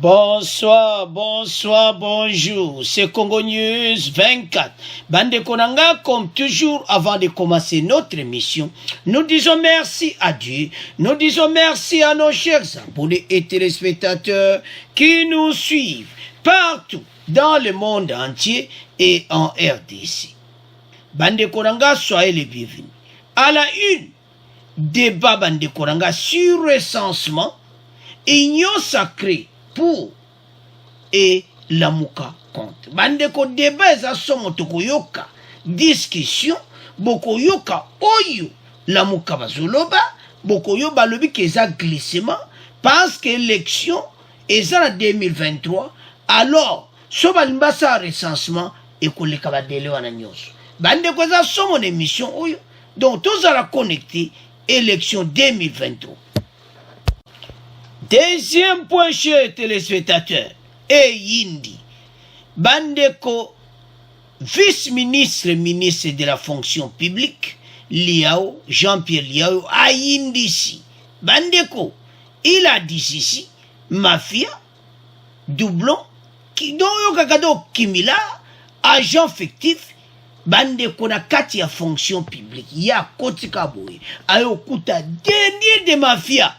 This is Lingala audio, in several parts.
Bonsoir, bonsoir, bonjour. C'est Congo News 24. Bande Konanga, comme toujours, avant de commencer notre émission, nous disons merci à Dieu. Nous disons merci à nos chers abonnés et téléspectateurs qui nous suivent partout dans le monde entier et en RDC. Bande Konanga, soyez les bienvenus. À la une, débat Bande Konanga sur recensement, union sacrée pour et Lamuka contre. Bande ko débat eza somo tokoyoka discussion bokoyoka oyo Lamuka bazoloba bokoyo balobi ke eza glissement parce que élection eza na 2023 alors so balimba sa recensement ekoleka badele wana nyonso. Bande ko eza somo na émission oyo donc tozala connecté élection 2023. Deuxième point, chers téléspectateurs, et Yindi, Bandeko, vice-ministre, ministre de la fonction publique, Liao, Jean-Pierre Liao, a Yindi ici. Bandeko, il a dit ici, mafia, doublon, dont Yokakado Kimila, agent fictif, Bandeko na kati ya fonction publique, ya kotika boye, ayo kuta dernier de mafia.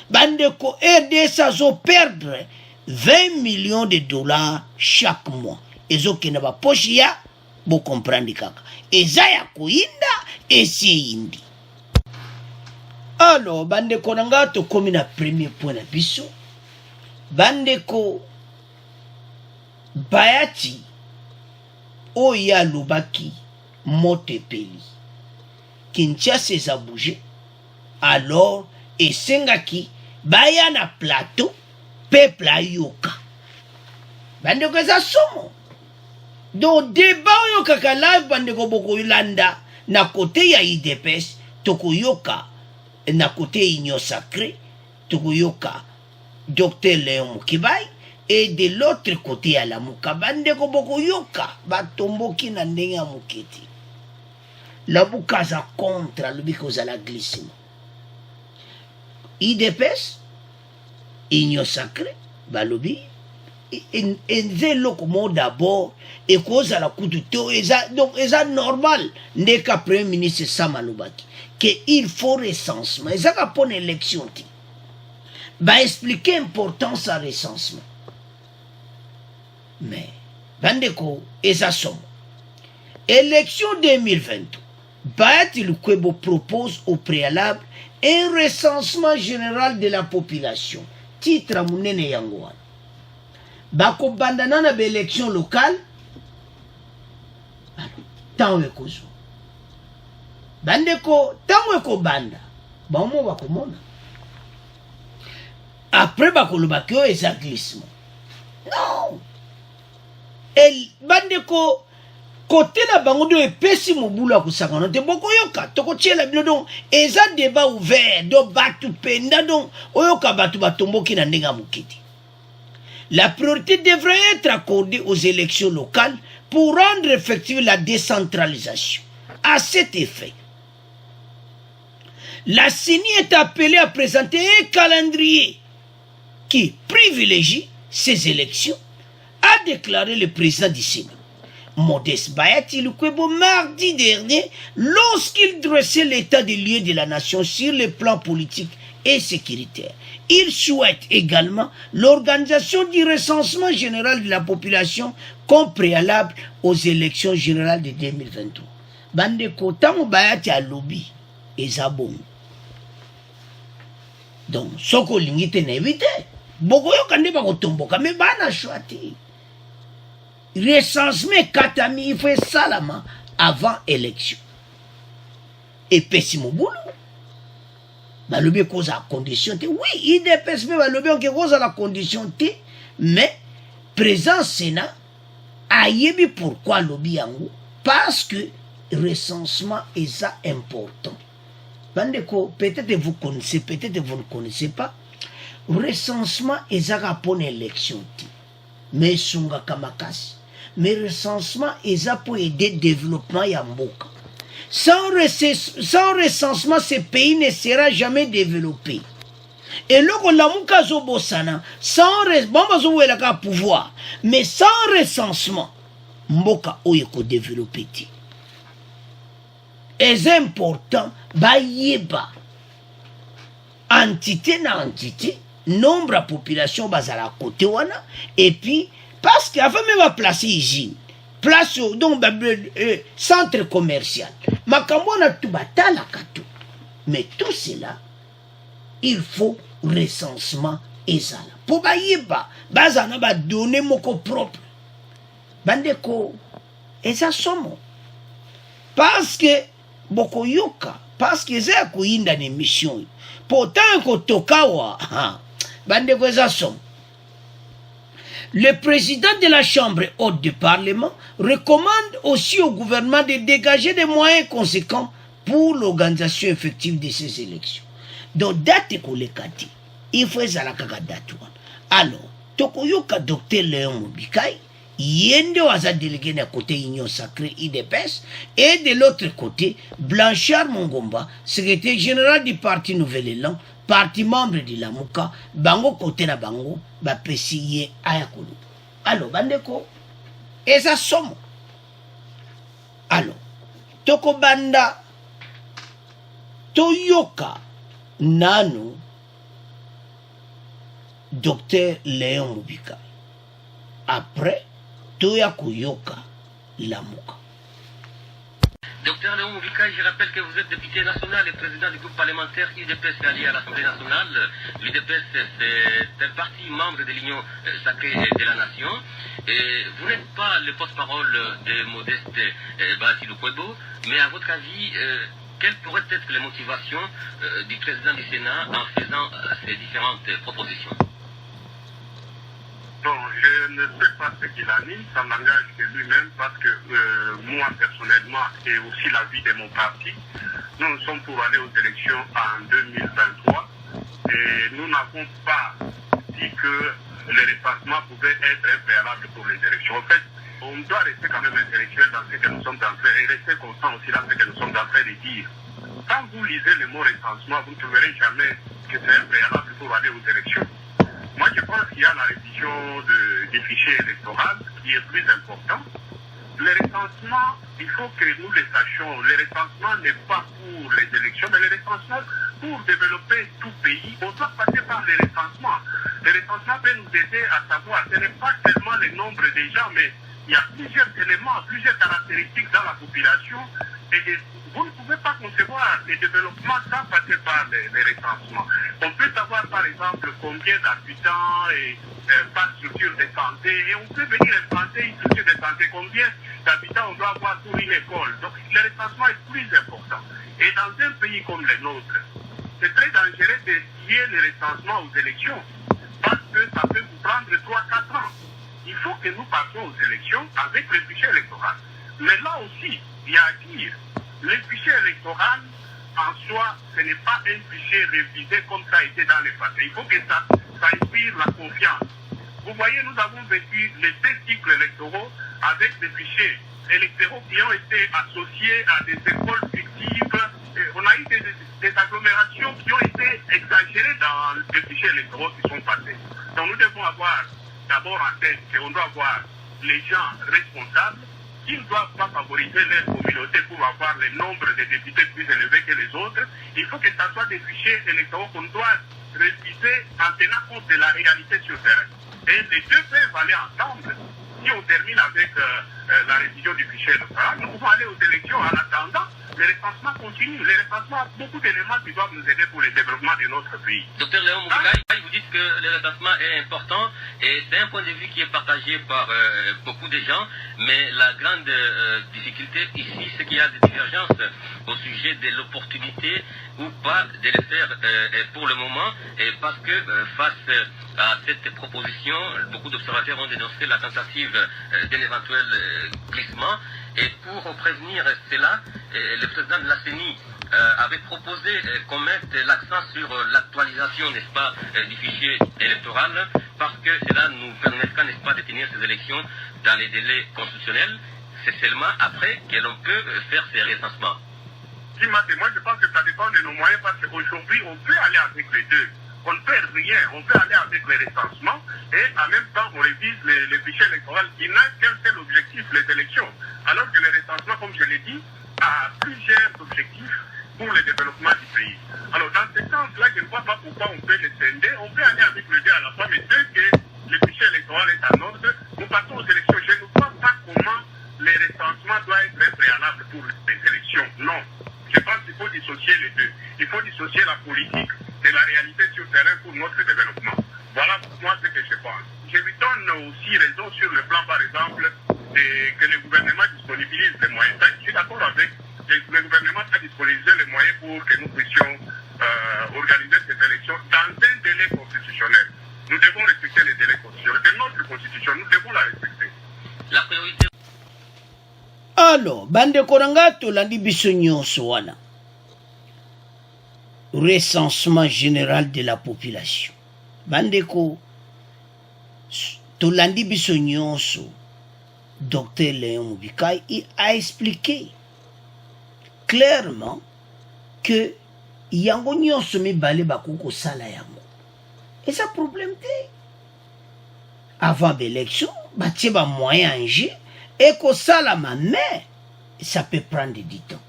Bandeko RDC zo perdre 20 millions de dollars chaque mois. Ezo kena ba poche ya bo comprendre kaka. Eza ya kuinda esi indi. Alors bandeko nanga to komi na premier point na biso. Bandeko Bayati oya lubaki motepeli. Kinshasa eza bougé. Alors esengaki baya na plateau peuple ayoka bandeko eza somo donc débat oyo kaka live bandeko bokoyolanda na côté ya IDPS tokoyoka na côté union sacrée tokoyoka Dr Léon Mukibai et de l'autre côté ya Lamuka bandeko bokoyoka batomboki na ndenge ya moketi Lamuka za contre lobiko za la glissement IDPS, Union sacrée, Balobi, et locomo d'abord, et cause à la coup de taux, donc, c'est normal, n'est qu'à Premier ministre Samalobaki, qu'il faut recensement, et ça qu'à pour l'élection, bah expliquer l'importance à recensement. Mais, Bandeko, et ça somme. Élection 2022, Bayati Lukwebo propose au préalable un recensement général de la population. Titre à Mounene Yangouan. Bako bandana na élection locale. Tant wekozo. Bandeko, tant weko banda. Bamo bako mona. Après bako lubakyo eza glissement. Non. El bandeko côté la bango de epesi mobula kusakana te boko yoka toko tiela bilo donc eza débat ouvert do batu penda donc oyoka batu batomboki na ndenga mukiti. La priorité devrait être accordée aux élections locales pour rendre effective la décentralisation. À cet effet, la CENI est appelée à présenter un calendrier qui privilégie ces élections, a déclaré le président du Sénat. Modeste Bayati Lukwebo mardi dernier lorsqu'il dressait l'état des lieux de la nation sur le plan politique et sécuritaire. Il souhaite également l'organisation du recensement général de la population comme préalable aux élections générales de 2023. Bandeko tango Bayati a lobby et zabon. Donc soko lingite na évité. Bokoyo kande ba kotomboka mais bana choati. Recensement katami il fait salama avant élection et pessimo boulot balobi cause à condition oui il dépêche mais balobi on cause à la condition mais présent Sénat a yebi pourquoi lobby yango parce que recensement est ça important. Bandeko peut-être vous connaissez peut-être vous ne connaissez pas recensement est ça pour l'élection mais sunga kamakasi. Mais recensement est pour aider le développement Yamboka. Sans recensement, ce pays ne sera jamais développé. Et là, on a mon cas sans pouvoir, mais sans recensement, mboka oyeko développer. Et c'est important, bayeba entité na entité, nombre de population bazala côté wana, et puis parce qu'avant même à placer usine, place donc centre commercial, makambo na tout batala katou. Mais tout cela, il faut recensement ezala. Pour bayeba, bazana ba donner moko propre. Bandeko, eza somo. Parce que boko yoka, parce que c'est kuinda une mission. Pourtant ko tokawa, bandeko eza somo. Le président de la Chambre haute du Parlement recommande aussi au gouvernement de dégager des moyens conséquents pour l'organisation effective de ces élections. Donc, date kolekati, il faut que kaka date. Alors, tokoyoka docteur Léon Mubikai, yende waza délégué d'un côté Union Sacrée IDPS, et de l'autre côté, Blanchard Mongomba, secrétaire général du parti Nouvel Élan, parti membre de la Mouka, bango côté na bango, ba pesiye ayakulu. Alors, bandeko, eza somo. Alors, toko banda, toyoka, nano, docteur Léon Mubika. Après, toyako yoka, la Mouka. Docteur Léon Mubika, je rappelle que vous êtes député national et président du groupe parlementaire UDPS allié à l'Assemblée nationale. L'UDPS, c'est un parti membre de l'Union sacrée de la nation. Et vous n'êtes pas le porte-parole de Modeste Basilou Kwebo, mais à votre avis, quelles pourraient être les motivations du président du Sénat en faisant ces différentes propositions? Non, je ne sais pas ce qu'il a mis, ça n'engage que lui-même parce que moi personnellement et aussi la vie de mon parti, nous sommes pour aller aux élections en 2023 et nous n'avons pas dit que le recensement pouvait être un préalable pour les élections. En fait, on doit rester quand même intellectuel dans ce que nous sommes en train et rester constant aussi dans ce que nous sommes en train de dire. Quand vous lisez le mot recensement, vous ne trouverez jamais que c'est un préalable pour aller aux élections. Moi, je pense qu'il y a la révision du fichier électoral qui est plus important. Le recensement, il faut que nous le sachions, le recensement n'est pas pour les élections, mais le recensement pour développer tout pays, on doit passer par le recensement. Le recensement peut nous aider à savoir, ce n'est pas seulement le nombre des gens, mais il y a plusieurs éléments, plusieurs caractéristiques dans la population et vous ne pouvez pas concevoir le développement sans passer par les recensements. On peut savoir par exemple combien d'habitants et par structure de santé, et on peut venir implanter une structure de santé, combien d'habitants on doit avoir pour une école. Donc le recensement est plus important. Et dans un pays comme le nôtre, c'est très dangereux de lier le recensement aux élections, parce que ça peut vous prendre 3-4 ans. Il faut que nous passions aux élections avec le fichier électoral. Mais là aussi, il y a à dire, le fichier électoral, en soi, ce n'est pas un fichier révisé comme ça a été dans le passé. Il faut que ça inspire la confiance. Vous voyez, nous avons vécu les 2 cycles électoraux avec des fichiers électoraux qui ont été associés à des écoles fictives. Et on a eu des agglomérations qui ont été exagérées dans les fichiers électoraux qui sont passés. Donc nous devons avoir d'abord en tête qu'on doit avoir les gens responsables qui ne doivent pas favoriser leur communauté pour avoir le nombre de députés plus élevé que les autres. Il faut que ça soit des fichiers électoraux qu'on doit réviser en tenant compte de la réalité sur terrain. Et les deux peuvent aller ensemble. Si on termine avec la révision du fichier électoral, nous pouvons aller aux élections en attendant. Le recensement continue. Le recensement a beaucoup d'éléments qui doivent nous aider pour le développement de notre pays. Docteur Léon Moubikai, vous dites que le recensement est important et c'est un point de vue qui est partagé par beaucoup de gens, mais la grande difficulté ici, c'est qu'il y a des divergences au sujet de l'opportunité ou pas de le faire pour le moment, et parce que face à cette proposition, beaucoup d'observateurs ont dénoncé la tentative d'un éventuel glissement. Et pour prévenir cela, le président de la CENI avait proposé qu'on mette l'accent sur l'actualisation, n'est-ce pas, du fichier électoral, parce que cela nous permettra, n'est-ce pas, de tenir ces élections dans les délais constitutionnels. C'est seulement après que l'on peut faire ces recensements. Moi, je pense que ça dépend de nos moyens, parce qu'aujourd'hui, on peut aller avec les deux. On ne fait rien. On peut aller avec les recensements et en même temps, on révise les fichiers électoraux qui n'a qu'un seul objectif, les élections. Alors que le recensement, comme je l'ai dit, a plusieurs objectifs pour le développement du pays. Alors, dans ce sens-là, je ne vois pas pourquoi on peut les scinder. On peut aller avec le deux à la fois, mais dès que le fichier électoral est en ordre, nous passons aux élections. Je ne vois pas comment les recensements doivent être préalables pour les élections. Non. Je pense qu'il faut dissocier les deux. Il faut dissocier la politique de la réalité sur le terrain pour notre développement. Voilà pour moi ce que je pense. Je lui donne aussi raison sur le plan, par exemple, que le gouvernement disponibilise les moyens. Je suis d'accord avec le gouvernement a disponibilisé les moyens pour que nous puissions organiser ces élections dans un délai constitutionnel. Nous devons respecter les délais constitutionnels. C'est notre constitution, nous devons la respecter. La priorité. Alors, bande koranga tolandi biso nyonso wana. Recensement général de la population. Bandeko tolandi biso nyonso. Dr Léon Mubikai a expliqué clairement que yango nyonso mibale bakoko sala yango. Et ça problème te. Avant l'élection, batie ba moyen en jeu et que ça la mais ça peut prendre du temps.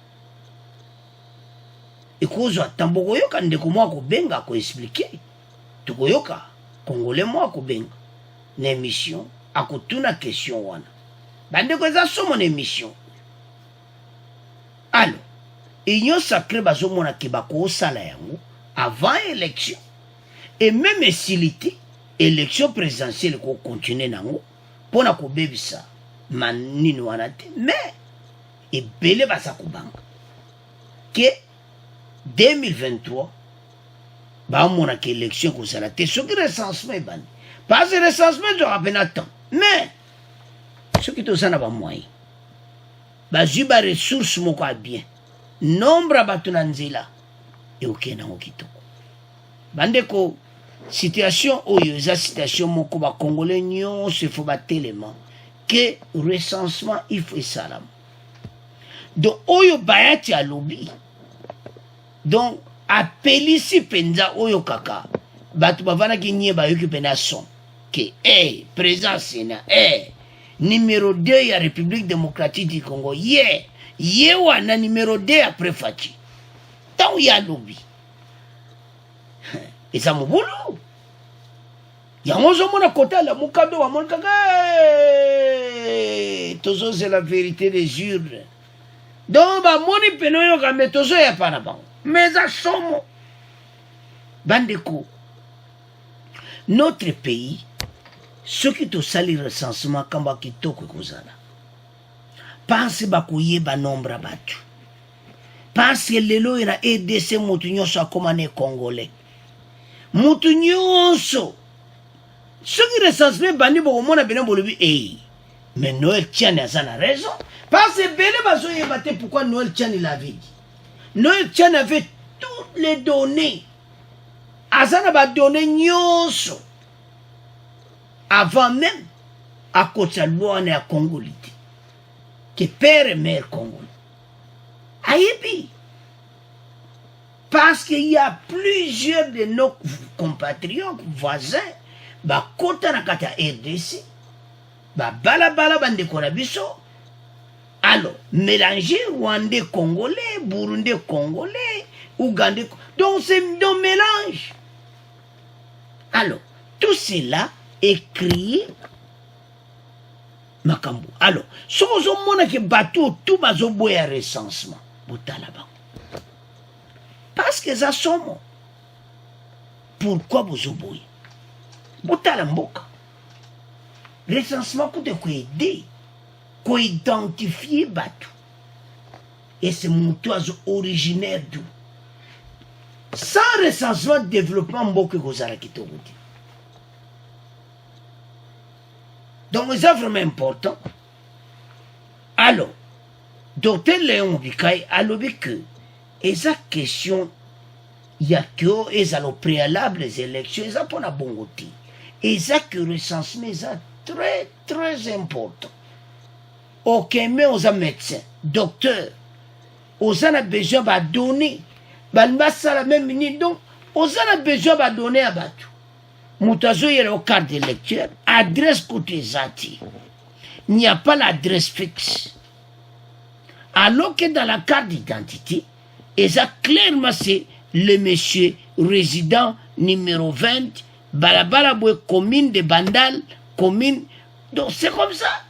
Et cause attend yoka ndeko moi ko benga ko expliquer. Toko yoka congolais moi ko benga na émission akotuna question wana. Bande ko za somo na émission. Alors, union sacrée bazomona ke bako sala yango avant élection. Et même s'ilité élection présidentielle ko continuer nango pona ko bebisa manini wana te mais ebele basa kubanga que 2023 ba mona ke élection ko sala te ce qui recensement ban pas de recensement de rapena temps mais ce qui to sana ba moyen ba juba ressources moko bien nombre batuna nzela et okena okitoko bandeko situation oyo eza situation moko ba congolais nyonso faut batelema que recensement il faut salam donc oyo bayati a lobby donc appelisi penza oyo kaka batu bavana ki nye bayoki pena son que présence na numéro 2 ya République démocratique du Congo ye wana numéro 2 après Fachi tant ya lobby et ça mon boulot yango zomona kota la mukado wa mon kaka tozo c'est la vérité des urnes donc ba moni peno yo ka metozo ya pana ba mais ça somo bandeko notre pays ce qui te sali recensement kamba kitoko kozala pense ba koyeba nombre batu parce que lelo ina EDC mutu nyonso akoma ne congolais mutu nyonso ce qui recensement bandi bo mona bena bolobi mais Noël Tchani a sa raison parce que bene bazo yebate pourquoi Noël Tchani l'avait dit. Noël Tchani avait toutes les données azana ba données nyonso avant même à côté de loi à Congolité que père et mère congolais ayebi parce qu'il y a plusieurs de nos compatriotes voisins ba kota na kata RDC ba balabala bande konabiso alors mélanger rwandais congolais burundais congolais ougandais donc c'est un mélange alors tout cela est créé makambo alors sozo mona ke bateau tout bazo boya recensement botala ba parce que ça somo pourquoi bozo boya botala mboka recensement coûte ko aider ko identifier bateau et c'est mon oiseau originaire d'où sans recensement développement mboka kozala kitoko. Donc, c'est vraiment important. Alors, Dr Léon Mubikai a dit que, et sa question, il y a que, et ça le préalable des élections, et ça pour la bonne côté. Et ça que recensement, c'est très, très important. Aucun mais aux médecins, docteurs, aux a besoin de donner, ça la même minute. Donc, Oza na besoin ba donner à batu. Moutazo yele au carte de lecture, adresse côté zati. Il n'y a pas l'adresse fixe. Alors que dans la carte d'identité, et ça clairement c'est le monsieur résident numéro 20, Balabalaboué, commune de Bandal, commune. Donc c'est comme ça.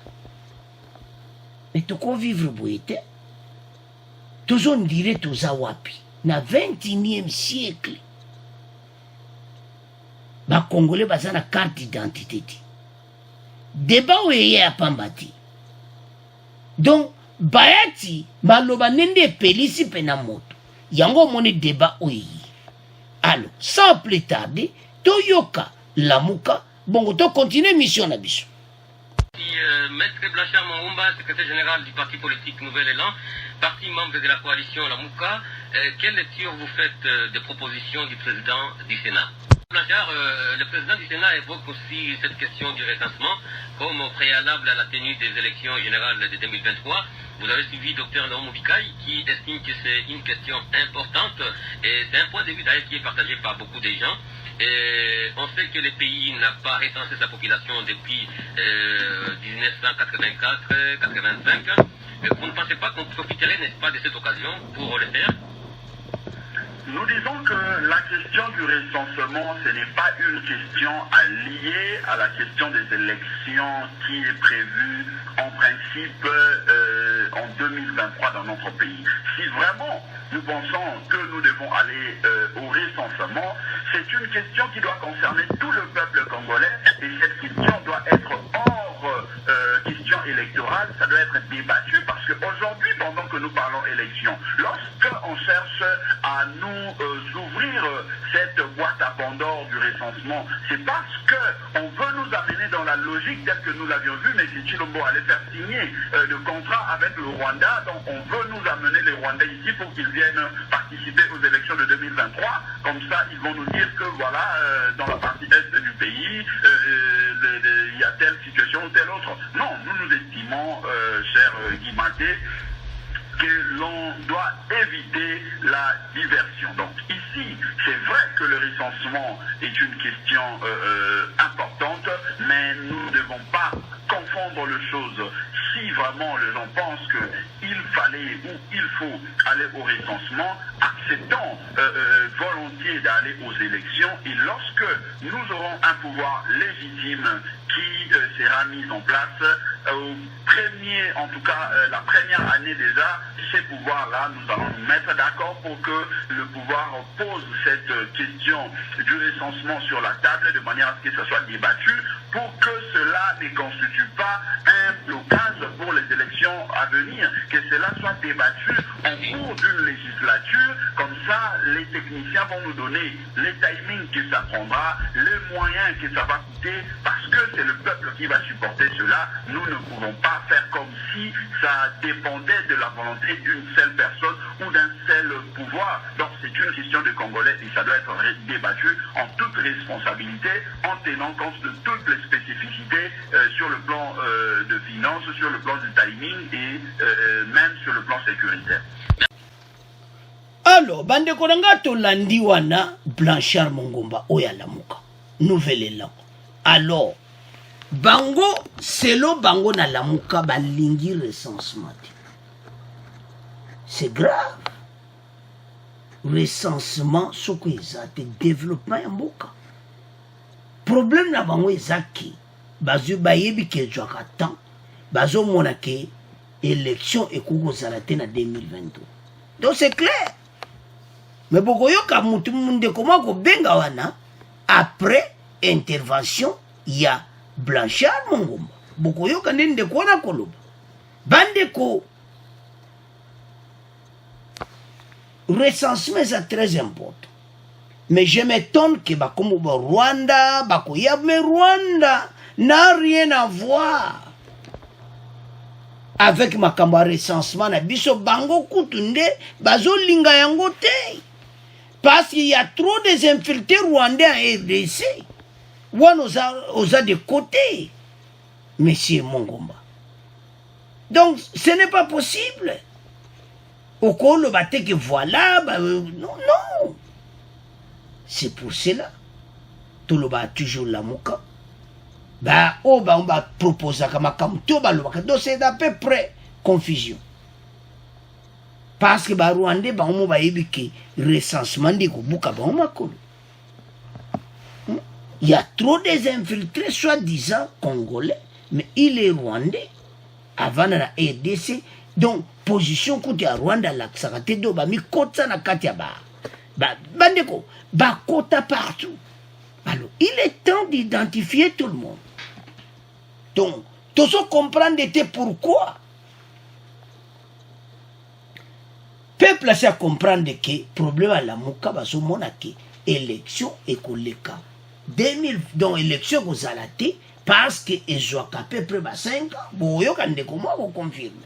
Mais tu peux vivre bouété. Tous on dirait tous à Wapi. Dans le 21e siècle, les Congolais ont une carte d'identité. Débat où il y a Pambati. Donc, Bayati, Baloba Nende Pelisi Penamoto. Yango moni débat où il y a. Alors, sans plus tarder, Toyoka, Lamuka, bon, on continue mission à Bissou. Maître Blanchard Mongomba, secrétaire général du parti politique Nouvel Élan, parti membre de la coalition Lamuka, quelle lecture vous faites des propositions du président du Sénat? Blanchard, le président du Sénat évoque aussi cette question du recensement comme préalable à la tenue des élections générales de 2023. Vous avez suivi Dr Naomo Bikaï qui estime que c'est une question importante et c'est un point de vue d'ailleurs qui est partagé par beaucoup de gens. Et on sait que le pays n'a pas recensé sa population depuis 1984-85. Vous ne pensez pas qu'on profiterait, n'est-ce pas, de cette occasion pour le faire? Nous disons que la question du recensement, ce n'est pas une question liée à la question des élections qui est prévue en principe en 2023 dans notre pays. Si vraiment nous pensons que nous devons aller au recensement, c'est une question qui doit concerner tout le peuple congolais et cette question doit être hors question électorale, ça doit être débattu parce qu'aujourd'hui, pendant que nous parlons élection, lorsqu'on cherche à nous ouvrir cette boîte à Pandore du recensement, c'est parce qu'on veut nous amener dans la logique telle que nous l'avions vu, mais si Chilombo allait faire signer le contrat avec le Rwanda, donc on veut nous amener les Rwandais ici pour qu'ils viennent participer aux élections de 2023, comme ça ils vont nous dire que voilà, dans la partie est du pays, il y a telle situation ou telle autre. Non, nous estimons, cher Guy Maté, que l'on doit éviter la diversion. Donc ici, c'est vrai que le recensement est une question importante, mais nous ne devons pas confondre les choses. Si vraiment les gens pensent qu'il fallait ou il faut aller au recensement, acceptons volontiers d'aller aux élections et lorsque nous aurons un pouvoir légitime qui sera mis en place, en tout cas la première année déjà, ces pouvoirs-là, nous allons nous mettre d'accord pour que le pouvoir pose cette question du recensement sur la table de manière à ce que ce soit débattu pour que cela ne constitue pas un blocage pour les élections à venir, que cela soit débattu en cours d'une législature, comme ça les techniciens vont nous donner les timings que ça prendra, les moyens que ça va coûter, parce que c'est le peuple qui va supporter cela. Nous ne pouvons pas faire comme si ça dépendait de la volonté d'une seule personne ou d'un seul pouvoir. Donc c'est une question de Congolais et ça doit être débattu en toute responsabilité, en tenant compte de toutes les spécificités sur le plan de finances, sur le plan du timing et même sur le plan sécuritaire. Alors, bande konanga to landi wana Blanchard Mongomba oya Lamuka Nouvel Élan. Alors, bango selo bango na Lamuka balingi recensement. C'est grave. Recensement soko ezate développement ya mboka. Problème na bango ezaki bazu bayebi ke jwaka temps bazo mona ke élection ekoko zalate na 2022. Donc c'est clair. Mais bokoyoka mutu munde koma ko benga wana après intervention ya Blanchard Mongomba. Bokoyoka nende kona koloba. Bande ko recensement c'est très important. Mais je m'étonne que bakomo ba Rwanda, bakoya mais Rwanda n'a rien à voir avec makambo recensement na biso bango kutunde bazo linga yango te. Parce qu'il y a trop des infiltrés rwandais en RDC. Ou on a de côté, Monsieur Mongomba. Donc, ce n'est pas possible. Au col, le bateau que voilà, non, non. c'est pour cela tout le monde toujours lamuka bah on va proposer comme tout le donc c'est à peu près confusion parce que bah Rwandais bah on va éviter recensement de kubuka bah on makolo il y a trop des infiltrés soi-disant congolais mais il est rwandais avant la RDC donc position côté à Rwanda la sakate do ba mi kota na kati ya ba bandeko ba kota partout. Alors il est temps d'identifier tout le monde. Donc tous ceux comprendre pourquoi peuple a comprendre que problème à la muka ba so mona que élection ékoleka 2000 donc élection ko zalate parce que ezoka peuple ba 5 ans boyo kande comment on confirme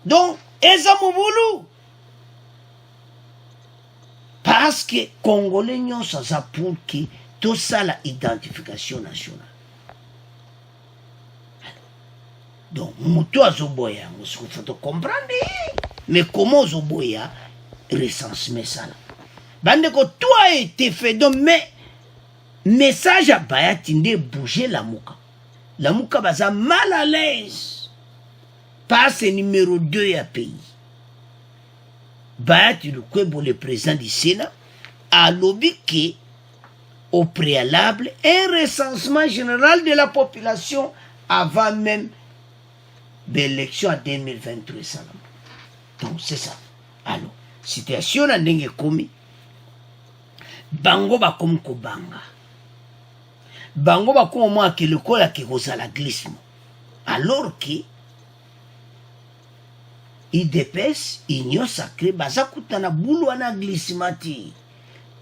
donc eza mobulu parce que congolais nyonso ça pour que tout ça la identification nationale donc mutu azoboya il faut comprendre mais comment azoboya recensement ça là bande ko tout a été fait donc mais message à Bayatinde bouger la muka baza mal à l'aise passe numéro 2 à pays Bayat le président du Sénat a lobby au préalable un recensement général de la population avant même l'élection en 2023 donc c'est ça alors situation na ndenge komi bango ba comme ko bango ba ko moi que le kola ki kozala glissement alors que IDPS union sacrée baza kutana boulou na glissement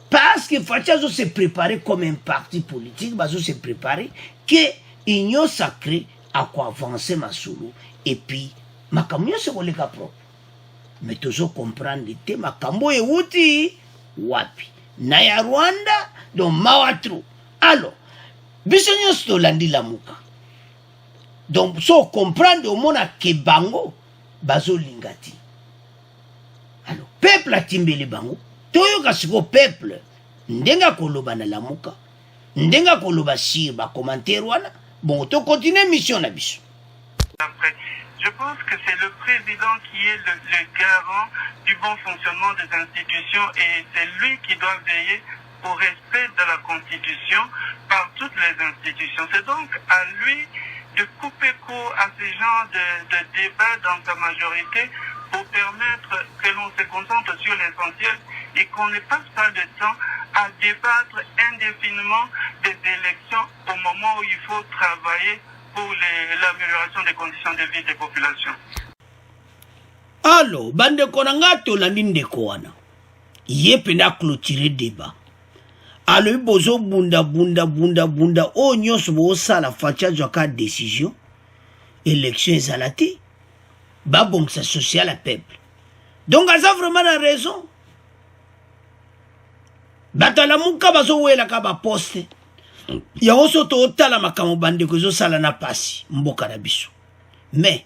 parce que Fachazo se préparer comme un parti politique bazo se préparer que union sacrée à quoi avancer masolo et puis makamyo se koleka propre mais toujours comprendre te makambo e wuti wapi na ya Rwanda donc mawatru alors bisonyo sto landi lamuka donc so comprendre au mona ke bango bazo lingati alors peuple atimbeli bango toyo kasiko peuple ndenga koloba na lamuka ndenga koloba sir ba commentaire wana bon to continuer mission na biso après. Je pense que c'est le président qui est le garant du bon fonctionnement des institutions et c'est lui qui doit veiller au respect de la Constitution par toutes les institutions. C'est donc à lui de couper court à ce genre de débat dans sa majorité pour permettre que l'on se concentre sur l'essentiel et qu'on ne passe pas de temps à débattre indéfiniment des élections au moment où il faut travailler pour l'amélioration des conditions de vie des populations. Alors, bande konanga to landinde ko wana. Yepena clôturer débat. Alors bozo bunda o nyonso bo sala facha joka décision. Élection ezalati. Ba bon ça social à peuple. Donc ça vraiment la raison. Batala muka bazo wela ka ba poste. Ya oso to tala makamo bande ko zo sala na pasi mboka na biso mais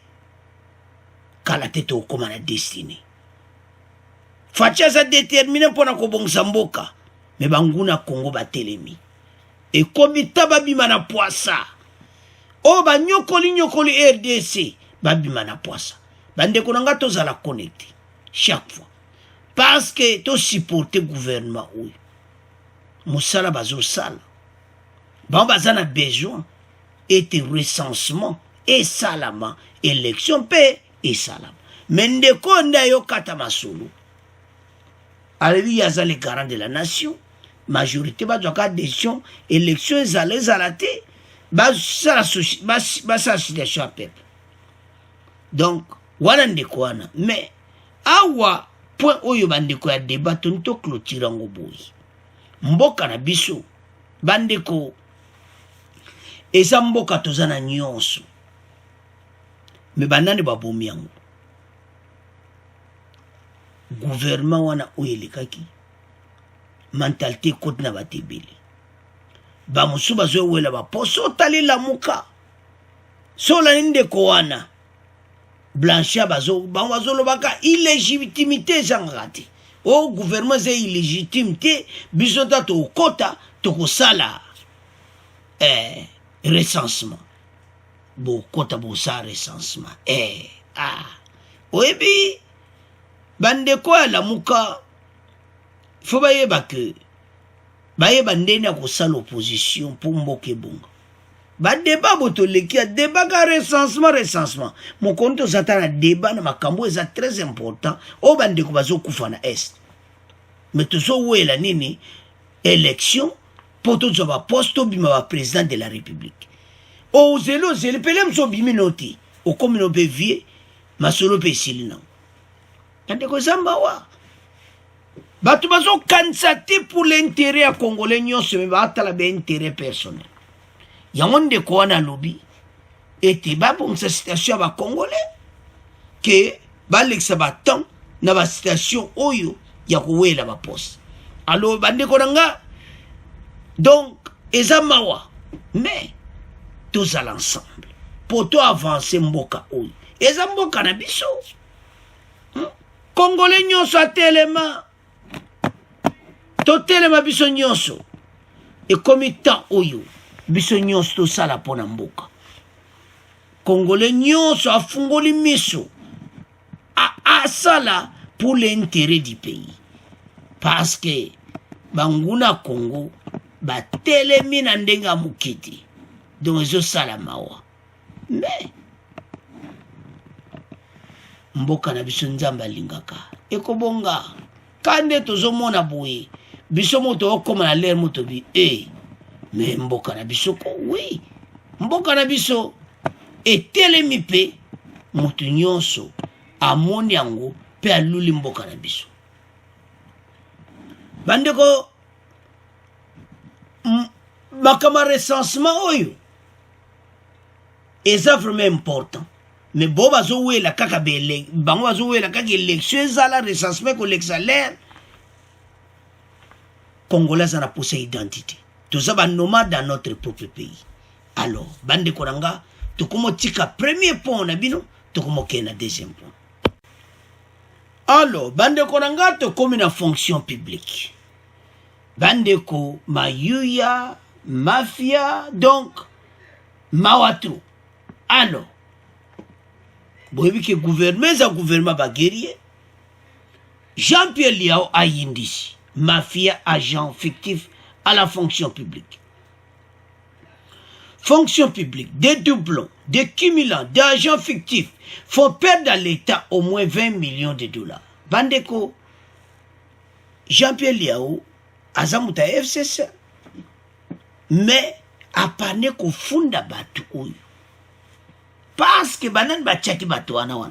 kala tete okoma na destinée facha sa déterminer pona ko bongsa mboka mais banguna Congo batelemi et komi tababima na poisa o ba nyokoli RDC babima na poisa bande ko nanga to zala connecté chaque fois parce que to supporter gouvernement oui musala bazo sala bon, on a besoin et recensement et salama, élection paix et salam. Mais ndeko ndayo katama solo. Alors il y a les garants de la nation, majorité ba doka décision, élection zalate, ba sa situation à peuple. Donc wana ndeko wana, mais awa point oyo bandeko ya débat tonto clôture ngo boyi. Mboka na biso bandeko eza mboka tozana nyonso me banani babomi yango gouvernement wana oyelekaki mentalité kote na batebele bamosu bazowela baposo otali lamuka sola ndeko wana blanchia bazolobaka illégitimité ezangaka te o gouvernement c'est illégitime te biso ta to kota to ko sala recensement bo kota bo sa recensement oyebi bande ko la muka faut bayeba que bayeba ndene ko sala opposition pour mboke bonga ba débat botoleki débat ka recensement mon compte zatana débat na makambo eza très important o bande ko bazo kufa na est mais tozo wela nini élection pour tout ba poste bima ba président de la république o zelo pelem so bimi noti o komino be vie masolo pe silina tande ko zamba wa batu bazo kansati pour l'intérêt à congolais nyonso me ba atala be intérêt personnel yangonde ko wana lobby ete ba bon sa situation ba congolais que ba lexa ba temps na ba situation oyo ya kuwela ba poste alors bande ko nga donc ezamawa mais tous à l'ensemble pour toi avancer mboka oyo ezamboka na biso congolais nyonso atelema to telema biso nyonso et comme temps oyo biso nyonso tosala pona mboka congolais nyonso afungoli miso asala pour l'intérêt du pays parce que banguna Congo batelemi na ndenga mukiti donc ezosala mawa mais mboka na biso nzambe alingaka ekobonga kande tozomona boye biso moto okoma na l'air moto bi mais mboka na biso ko oui mboka na biso etelemi pe moto nyonso amoni yango pe aluli mboka na biso bandeko makama recensement oyo eza vraiment important mais bo bazo wela kaka bele bango bazo wela kaka élection ezala recensement ko l'exalaire congolais na possède identité tous ba nomade dans notre propre pays alors bande koranga to komo tika premier point na bino to komo kena deuxième point alors bande koranga to komi na fonction publique bande ko mayuya mafia donc mawatru alors boyebi ke gouvernement ba guerrier Jean-Pierre Liao ayindisi mafia agent fictif à la fonction publique. Fonction publique, des doublons, des cumulants, des agents fictifs font perdre à l'État au moins 20 millions de dollars. Bandeko, Jean-Pierre Liao, Azamuta FCC, mais apane ko funda batu oyo. Parce que banan bachati batu wana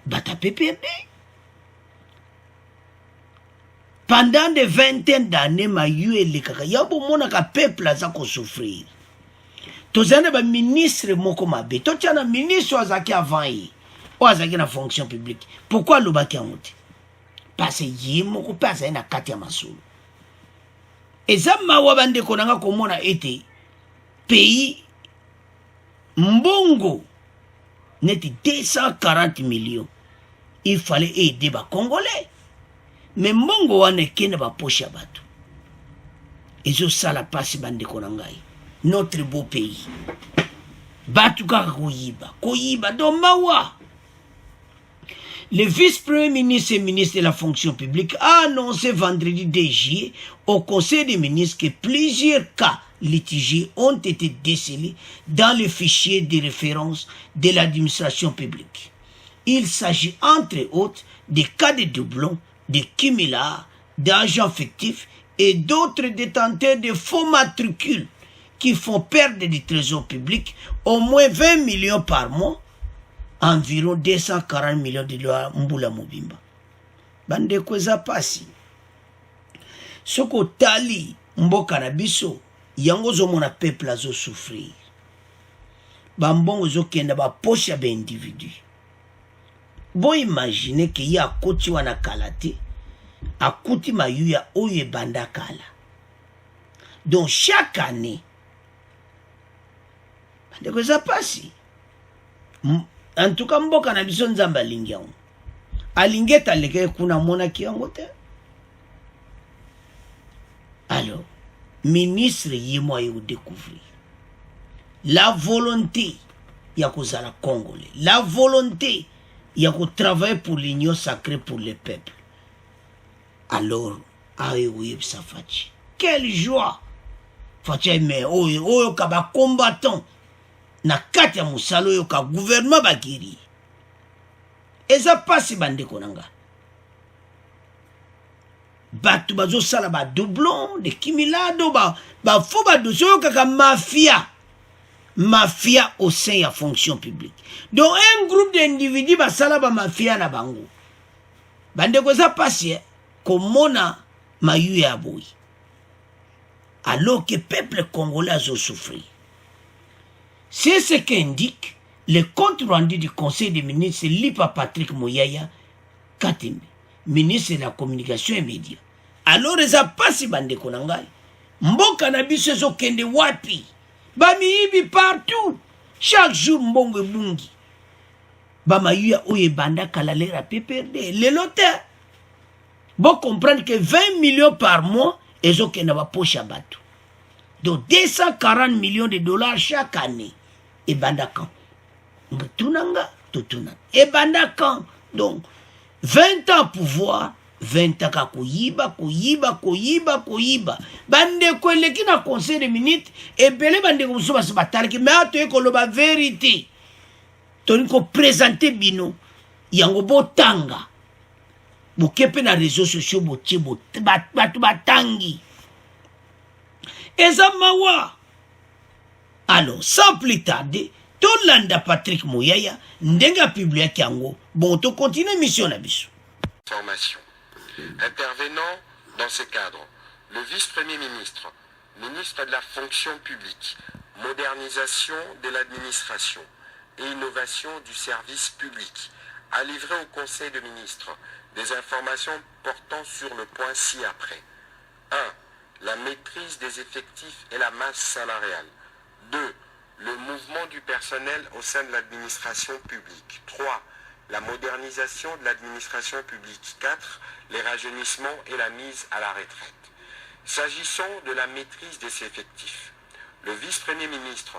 bata PPRD. Pendant des vingtaines d'années, ma yue le kaka. Yabo mona ka peuple aza ko souffrir. Tozana ba ministre moko mabe. Totiana ministre azaki avant yi. O azaki na fonction publique. Pourquoi lo baki amote? Parce que yi moko pasa na kati ya masolo. Ezama wabande konanga komona ete pays mbongo neti 240 millions. Il fallait aider ba Congolais. Mais mbongo wane kene ba poche ya batu. Ezo sala pasi bande konangai. Notre beau pays. Batu kaka koyiba do mawa. Le vice-premier ministre et ministre de la fonction publique a annoncé vendredi 2 juillet au Conseil des ministres que plusieurs cas litigieux ont été décelés dans le fichier de référence de l'administration publique. Il s'agit entre autres des cas de doublons, de cumulats, d'agents fictifs et d'autres détenteurs de faux matricules qui font perdre du trésor public au moins 20 millions par mois, environ 240 millions de dollars mbula mobimba. Bande kweza pasi. Soko tali mboka na biso, yango zo mona peuple azo souffrir. Bambongo zo kenda ba poche ya ba individu. Bon imagine que ya koti wana kalate, akuti mayuya oye banda kala. Donc chaque année, bande kweza pasi. En tout cas, mboka na biso nzamba alingi yango. Alingeta leke kuna mona ki yango te. Alors, ministre yemo yo découvrir la volonté ya kozala congolais, la volonté ya ko travailler pour l'union sacrée pour le peuple. Alors, ayo sa fachi. Quelle joie! Fachi mais oyo kaba combattant na kati ya musalo yo ka gouvernement bagiri. Eza pasi bande konanga. Batu bazo sala ba doublon de kimilado ba fo ba doso kaka mafia au sein ya fonction publique. Donc un groupe d'individus ba sala ba mafia na bango. Bande ko za pasi komona mayu ya boy. Alors que le peuple congolais a souffert. C'est ce qu'indique le compte rendu du Conseil des ministres lu par Patrick Mouyaya Katimbe, ministre de la Communication et Médias. Alors, ils n'ont pas si bande konangai. Mboka na biso zo kende wapi. Bamiibi partout. Chaque jour, mbongo bungi. Bamayuya oye banda kalalera PPRD. Les lotaires. Bon comprendre que 20 millions par mois, ils ont kende poche à bateau. Donc 240 millions de dollars chaque année. Et banda quand? Tunanga, tutuna. Et banda quand? Donc, 20 ans pouvoir, 20 ans koyiba. Bande ko leki na conseil de ministres, et belé bande ko so bas batalaki, mais ato ko loba vérité. Toni ko présenter bino, yango botanga. Bokepe na réseaux sociaux batu batangi. Eza mawa. Alors, sans plus tarder, Tolanda Patrick Mouyaya, ndenga publié kiango, bon, to continue mission na biso. Formation. Intervenant dans ce cadre, le vice-premier ministre, ministre de la fonction publique, modernisation de l'administration et innovation du service public, a livré au Conseil de ministres des informations portant sur le point ci-après. 1. La maîtrise des effectifs et la masse salariale. 2. Le mouvement du personnel au sein de l'administration publique. 3. La modernisation de l'administration publique. 4. Les rajeunissements et la mise à la retraite. S'agissant de la maîtrise des effectifs, le vice-premier ministre,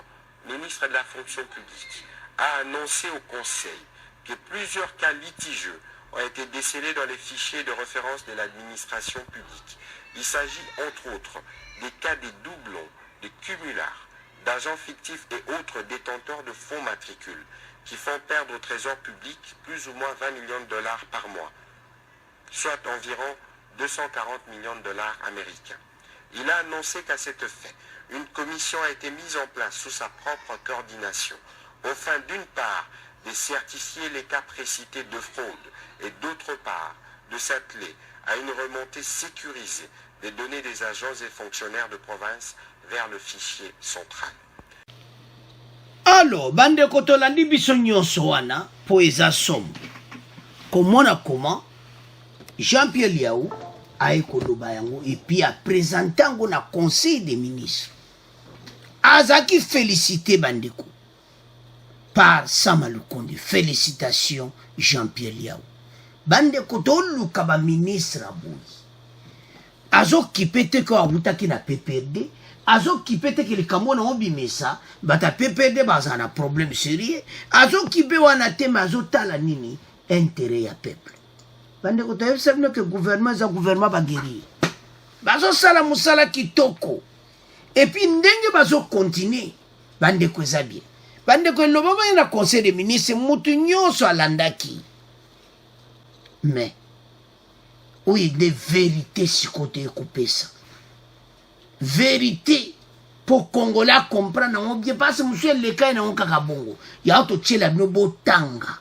ministre de la fonction publique, a annoncé au Conseil que plusieurs cas litigieux ont été décelés dans les fichiers de référence de l'administration publique. Il s'agit entre autres des cas de doublons, de cumulards, d'agents fictifs et autres détenteurs de fonds matricules qui font perdre au trésor public plus ou moins 20 millions de dollars par mois, soit environ 240 millions de dollars américains. Il a annoncé qu'à cet effet, une commission a été mise en place sous sa propre coordination, afin d'une part de certifier les cas précités de fraude et d'autre part de s'atteler à une remontée sécurisée des données des agents et fonctionnaires de province vers le fichier central. Alors, bande kotolandi biso nyonso wana po eza somo. Komona comment Jean-Pierre Liaou a ekoloba yango et puis a présenté yango na conseil des ministres. Azaki félicité bandeko par Samalukonde. Félicitations Jean-Pierre Liaou. Bandeko toluka ba ministre aboui. Azo kipete ko awutaki na PPRD. Azo kipete ke likambo na obimesa bata PPRD bazana problème sérieux. Azo kipe wana tema azo tala nini intérêt ya peuple. Bande ko tayo sabino ke gouvernement za gouvernement bagiri. Bazo sala musala kitoko. Et puis ndenge bazo continuer bande ko zabie. Bande ko loba ba na conseil des ministres mutu nyonso alandaki. Mais oui, des vérités si côté coupé ça. Vérité pour Congolais comprendre on bien parce monsieur le cas na kaka bongo. Ya to tchela no botanga.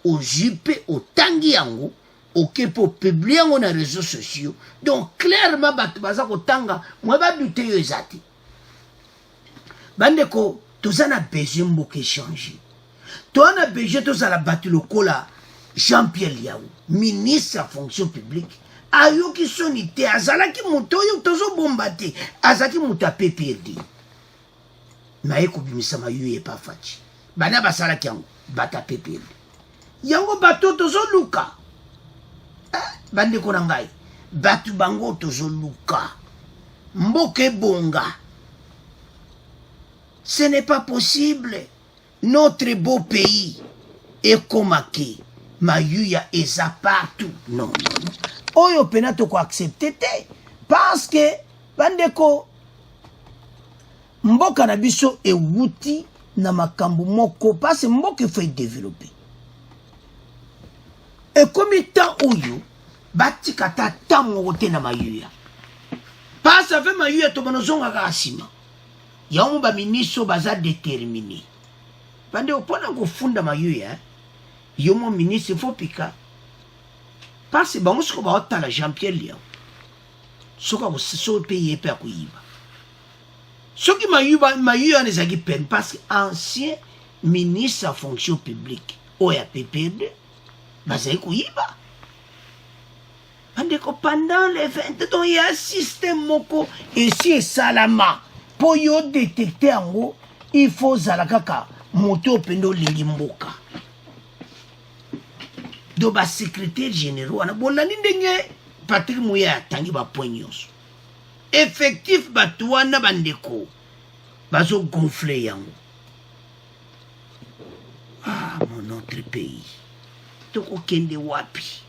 Au jipe au tangi yango OK pour publier on les réseaux sociaux. Donc clairement baza ko tanga moi ba douter yo ezati. Bande ko tozana besoin mboke changer. To na besoin tozala battu le kola Jean-Pierre Liaou, ministre de la fonction publique, ayoki sonité, azalaki moto yo tozo bombate, azaki moto a PPRD. Maye kubimisa mayu ye pa fachi. Bana basalaki yango, bata PPRD. Yango bato tozo luka. Bande konangai, batu bango tozo luka. mboke bonga. Ce n'est pas possible. Notre beau pays est komake. Mayuya eza partout. Non, non, non. Oyo pena toko accepter te. Parce que, bandeko, mboka na biso e wuti na makambo moko. Parce que mboka faut développer. Et comme temps oyo, bati kata tamu wote na mayuya. Parce que avec mayuya to banozonga ka asima. Yamu ba ministre baza déterminé. Bande opona ko funda mayuya. Yomo ministre faut pika. Parce que bango soko ba otala Jean-Pierre Liao. Soka ko so payer pe akuyiba. Soki mayuya nezaki peine parce que ancien ministre à fonction publique oya PPD bazai kuyiba. Pendant les 20 ans, il y a un système moko ici et salama. Pour y détecter en haut, il faut zalakaka moto pendo lilimboka. Do ba secrétaire général ana bolani ndenge Patrick Mouya tangi ba poignos. Effectif batouana bandeko. Bazo gonfler yango. Ah, mon autre pays. Toko kende wapi.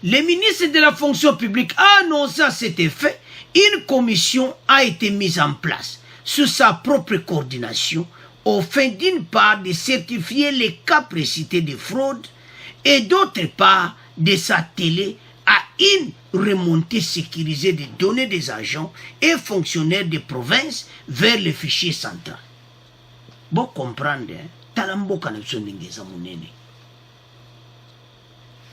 Le ministre de la fonction publique a annoncé à cet effet, une commission a été mise en place sous sa propre coordination au fin d'une part de certifier les cas précités de fraude et d'autre part de s'atteler à une remontée sécurisée des données des agents et fonctionnaires de province vers le fichier central. Bon comprendre, talambo kanapso ningeza munene.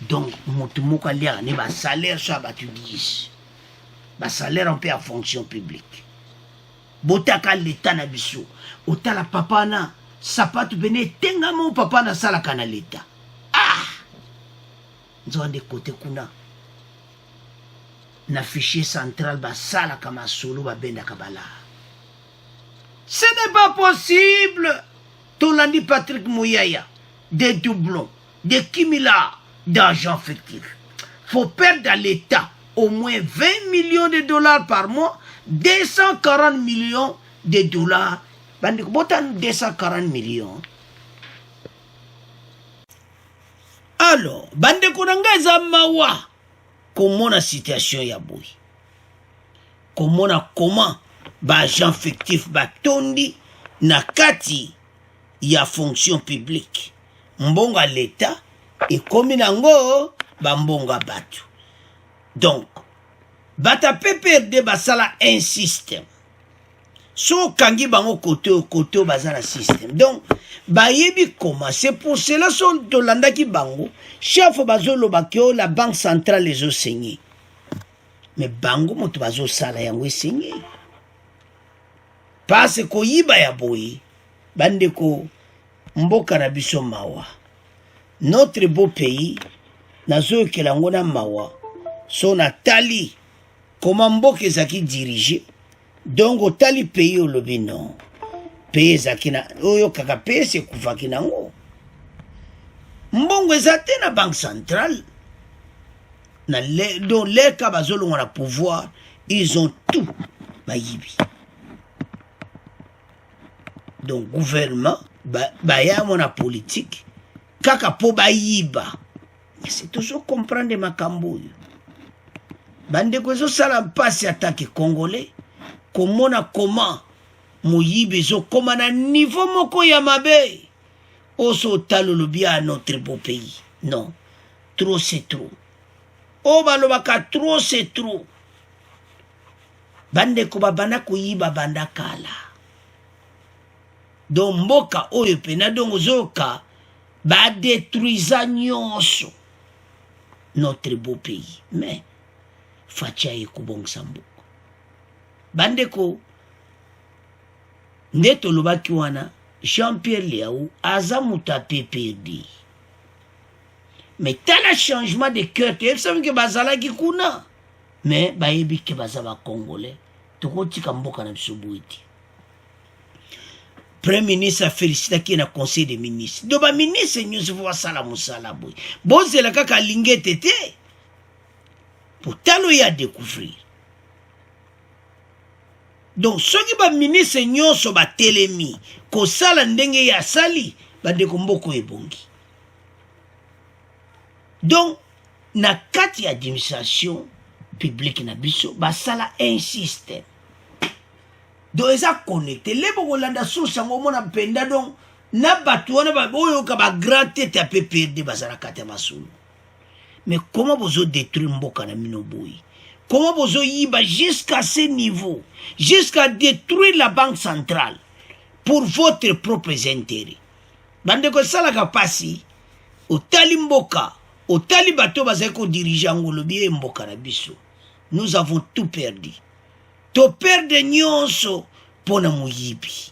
Donc, motumoko alia ne ba salaire soit battu 10. Ba salaire on peut à fonction publique. Botaka l'état na biso. Otala papa na sapatu bene tenga mo papa na sala kana l'état. Ah! Nzonde côté kuna. Na fichier central ba sala kama solo ba benda kabala. Ce n'est pas possible. Tolandi Patrick Mouyaya, des doublons, des kimila d'argent fictif. Faut perdre à l'État au moins 20 millions de dollars par mois, 240 millions de dollars. Botan 240 millions. Alors, bande konanga zamawa. Comment la situation ya boy? Comment ba agent fictif ba tondi na kati ya fonction publique. Mbonga l'État et comme nango ba mbonga batu. Donc, bata PPRD basala un système. So kangi bango koto bazala système. Donc, ba yebi comment. C'est pour cela son tolanda ki bango. Chef bazolo bakio la banque centrale les a saigné. Mais bango moto bazo sala yango saigné. Parce que yiba ya boy. Bandeko mboka na biso mawa. Notre beau pays nazo kelangona mawa. Son atali comment mboka ezaki dirigé. Donc otali pays au lobi non. Pays ezaki na oyo kaka pays se kufaki nango. Mbongo ezate na banque centrale. Na le donc les ka bazolo na pouvoir, ils ont tout bayibi. Donc gouvernement ya mona politique kaka po bayiba. C'est toujours comprendre makambo. Bande ko zo sala passe attaque congolais. Comment moyibe zo koma na niveau moko ya mabe. Oso talo lobia à notre beau pays. Non. Trop c'est trop. O balobaka trop c'est trop. Bande ko babana kuyiba banda kala. Donc mboka oyo pena donc zoka ba détruisa nyonso notre beau pays. Mais facha ekubongisa mboka. Bandeko ndeto lobaki wana Jean-Pierre Liao aza muta PPRD. Mais tel changement de cœur, tu sais que bazala ki kuna. Mais bayebi ke bazaba congolais. Tokoti kamboka na bisobuiti. Premier ministre a félicité qui est dans le conseil des ministres. Donc, le ministre, nous avons sala musala bon, c'est la kaka lingé tété. Pour talo y a découvrir. donc soki ba ministre nyonso ba telemi ko sala ndenge ya sali bande ko mboko ebongi. Donc na kati ya administration publique na biso basala un système donc eza connecté lebo kolanda source yango mona mpenda donc na bato wana baoyoka ba grand tête ya PPRD bazala kati ya masolo. Mais comment vous détruire mboka na mino boy? Comment vous yiba jusqu'à ce niveau, jusqu'à détruire la banque centrale pour votre propre intérêt? Bande ko sala ka pasi otali mboka otali bato bazako diriger ngolobi mboka na biso. Nous avons tout perdu. To perdre nyonso pona muyibi.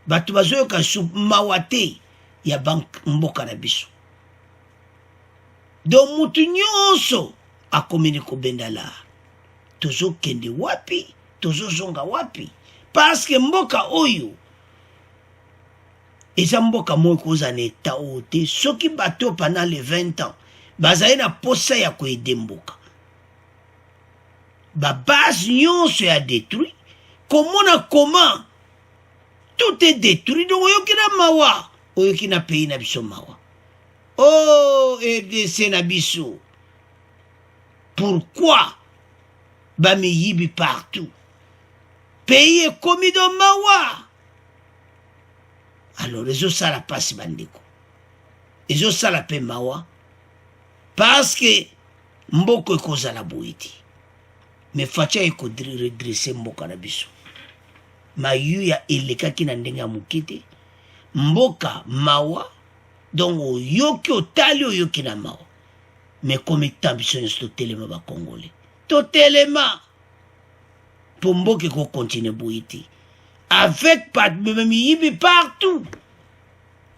Bato bazoyoka su mawate ya banque mboka na biso. Donc mutu nyonso akomini kobendala. Tozo kende wapi, tozo zonga wapi. Parce que mboka oyo eza mboka moyo koza na eta ote. Soki bato pendant les 20 ans bazaye na posa ya koede mboka. Ba base nyonso ya détruit. Comment tout est détruit. Donc oyoki na mawa, oyoki na pays na biso mawa. Oh, RDC na biso. Pourquoi bami yibi partout? Pays est commis dans mawa. Alors, les autres ça la passe bandeko. Les autres ça la paie mawa. Parce que mboko ekoza la boiti. Mais facha eko redresser mboka na biso. Mayu ya eleka ki na ndenga mukite. Mboka mawa. Donc oyoki otali oyoki na mawa. Mais comme établissement to telema ba congolais. To telema pour mboka ko continuer boiti. Avec pas même yibi partout.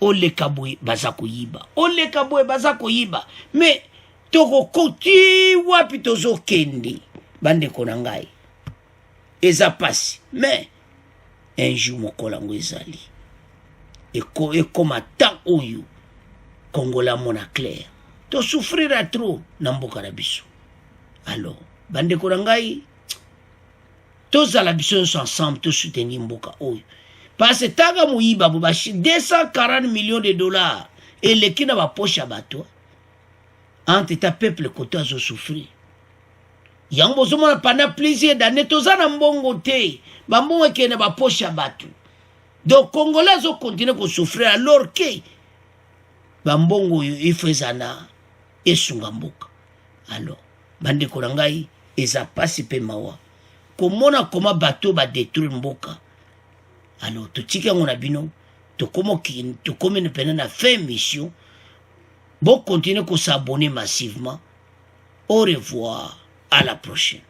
Ole kabwe bazako yiba. Ole kabwe bazako yiba. Mais toko koti wapi tozo kende. Bande konangai. Eza pasi. Mais un jour mokolango ezali. Et comme tant oyo Congola mona clair. To souffrira trop na mboka na biso. Alors, bande konangai tous à la biso ensemble to soutenir mboka oyo. Parce que taga muiba bubashi 240 millions de dollars et les qui n'a pas poche à bateau. Entre ta peuple côté à souffrir. Yango zomona pendant plusieurs d'années tozana mbongo te. Bambongo qui n'a pas poche à bateau. Donc Congolais ont continué à souffrir alors que bambongo il faisait na et sungamboka. Alors bande korangai eza pasi pe mawa. Comment bateau va détruire mboka. Alors tu tika ngona bino to comme ne pena na fin mission. Bon continuer à s'abonner massivement. Au revoir, à la prochaine.